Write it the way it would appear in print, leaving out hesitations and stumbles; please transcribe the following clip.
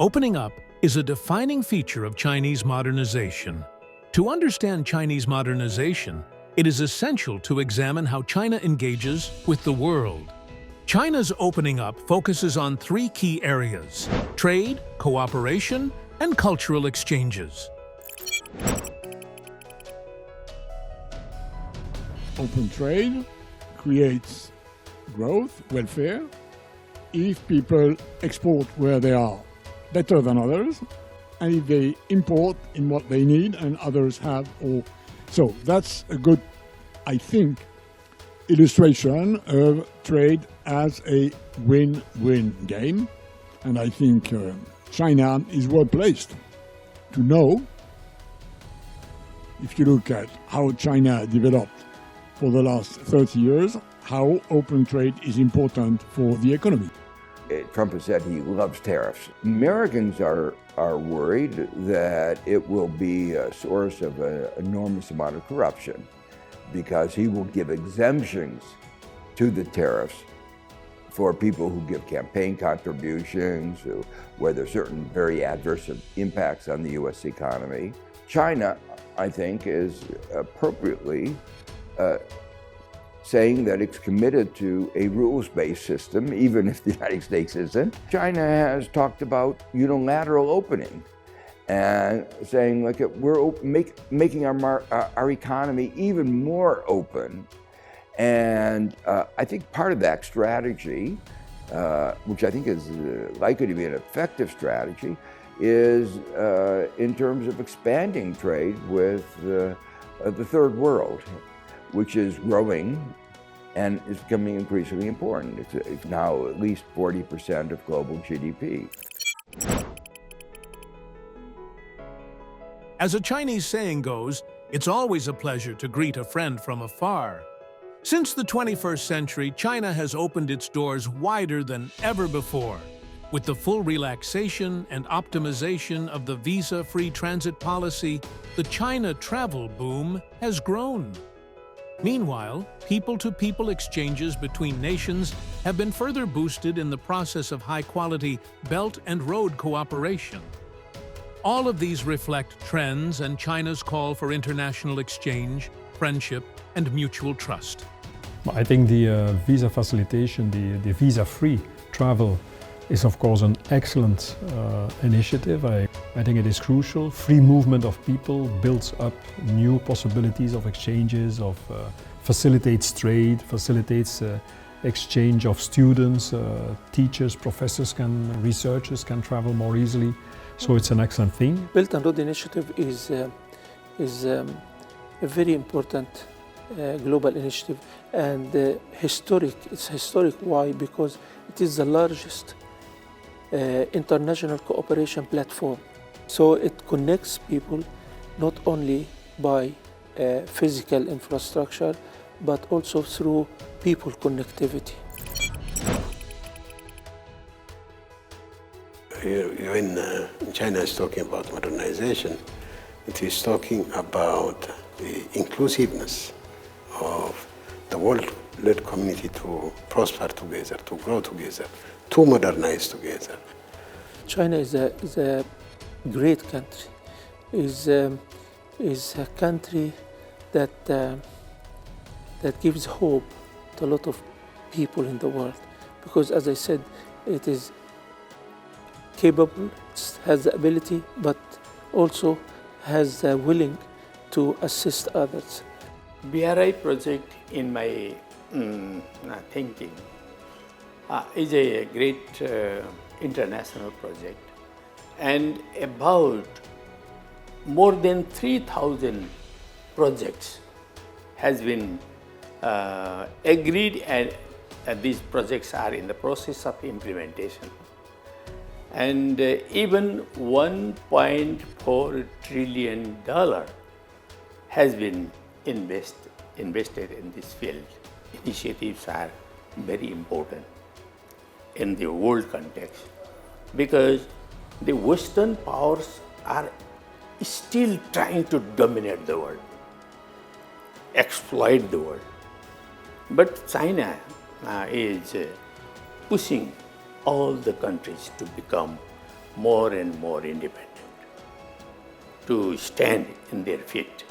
Opening up is a defining feature of Chinese modernization. To understand Chinese modernization, it is essential to examine how China engages with the world. China's opening up focuses on three key areas: trade, cooperation, and cultural exchanges. Open trade creates growth, welfare, if people export where they are better than others, and if they import in what they need and others have. So that's a good, I think, illustration of trade as a win-win game. And I think China is well placed to know, if you look at how China developed for the last 30 years, how open trade is important for the economy. Trump has said he loves tariffs. Americans are worried that it will be a source of an enormous amount of corruption because he will give exemptions to the tariffs for people who give campaign contributions, where there's certain very adverse impacts on the U.S. economy. China, I think, is appropriately saying that it's committed to a rules-based system, even if the United States isn't. China has talked about unilateral opening and saying, like, we're making our economy even more open. And I think part of that strategy, which I think is likely to be an effective strategy, is in terms of expanding trade with the third world, which is growing and is becoming increasingly important. It's now at least 40% of global GDP. As a Chinese saying goes, it's always a pleasure to greet a friend from afar. Since the 21st century, China has opened its doors wider than ever before. With the full relaxation and optimization of the visa-free transit policy, the China travel boom has grown. Meanwhile, people-to-people exchanges between nations have been further boosted in the process of high-quality Belt and Road cooperation. All of these reflect trends and China's call for international exchange, friendship, and mutual trust. I think the visa facilitation, the visa-free travel is of course an excellent initiative. I think it is crucial. Free movement of people builds up new possibilities of exchanges, facilitates trade, facilitates exchange of students, teachers, professors, researchers can travel more easily. So it's an excellelt thing. Belt and Road Initiative is a very important global initiative and historic. It's historic. Why? Because it is the largest international cooperation platform. So it connects people not only by physical infrastructure, but also through people connectivity. When China is talking about modernization, it is talking about the inclusiveness of the world-led community to prosper together, to grow together, to modernize together. China is a great country. Is a country that gives hope to a lot of people in the world, because, as I said, it is capable, it has the ability, but also has the willing to assist others. BRI project, in my thinking, is a great international project, and about more than 3,000 projects has been agreed, and these projects are in the process of implementation. And even $1.4 trillion has been invested in this field. Initiatives are very important in the world context because the Western powers are still trying to dominate the world, exploit the world. But China is pushing all the countries to become more and more independent, to stand in their feet.